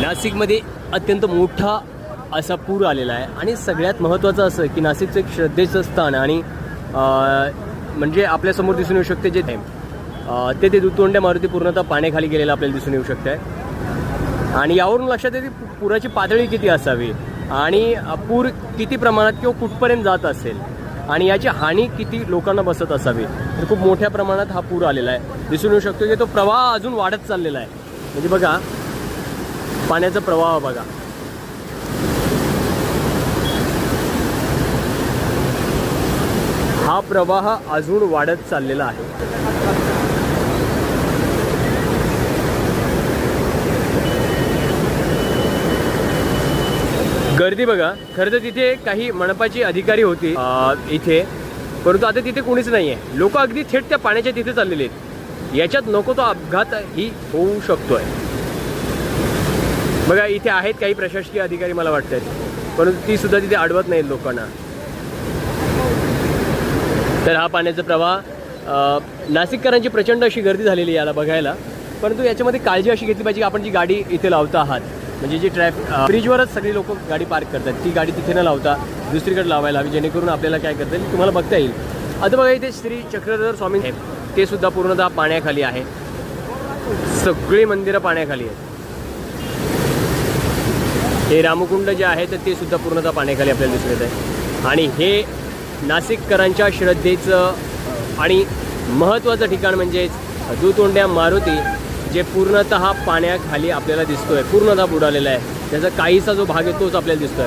नाशिकमध्ये अत्यंत मोठा असा पूर आलेला आहे आणि सगळ्यात महत्त्वाचं असं की नाशिकचं एक श्रद्धेचं स्थान आणि म्हणजे आपल्यासमोर दिसून येऊ शकते जे ते दुतोंड्या मारुती पूर्णतः पाण्याखाली गेलेलं आपल्याला दिसून येऊ शकतं आहे. आणि यावरून लक्षात येते पुराची पातळी किती असावी आणि पूर किती प्रमाणात किंवा कुठपर्यंत जात असेल आणि याची हानी किती लोकांना बसत असावी. तर खूप मोठ्या प्रमाणात हा पूर आलेला आहे. दिसून येऊ शकतो की तो प्रवाह अजून वाढत चाललेला आहे. म्हणजे बघा पाण्याचा प्रवाह बघा. हा प्रवाह अजून वाढत चाललेला आहे. गर्दी बघा. खरं तर तिथे काही मनपाची अधिकारी होती इथे, परंतु आता तिथे कोणीच नाही आहे. लोक अगदी थेट त्या पाण्याच्या तिथे चाललेले आहेत. याच्यात नको तो अपघात ही होऊ शकतोय. बघा इथे आहेत काही प्रशासकीय अधिकारी मला वाटतात, परंतु ती सुद्धा तिथे अडवत नाहीत लोकांना. तर हा पाण्याचा प्रवाह नाशिककरांची प्रचंड अशी गर्दी झालेली याला बघायला. परंतु याच्यामध्ये काळजी अशी घेतली पाहिजे की आपण जी गाडी इथे लावता आहात म्हणजे जी ब्रिजवरच सगळी लोक गाडी पार्क करतात, ती गाडी तिथे न लावता दुसरीकडे लावायला हवी, जेणेकरून आपल्याला काय करता येईल तुम्हाला बघता येईल. आता बघा इथे श्री चक्रधर स्वामी ते सुद्धा पूर्णतः पाण्याखाली आहे. सगळी मंदिरं पाण्याखाली आहेत. हे रामकुंड जे आहे तर ते सुद्धा पूर्णतः पाण्याखाली आपल्याला दिसून येत आहे. आणि हे नाशिककरांच्या श्रद्धेचं आणि महत्त्वाचं ठिकाण म्हणजेच दुतोंड्या मारुती जे पूर्णतः पाण्याखाली आपल्याला दिसतोय, पूर्णतः बुडालेला आहे. त्याचा काहीसा जो भाग आहे तोच आपल्याला दिसतोय.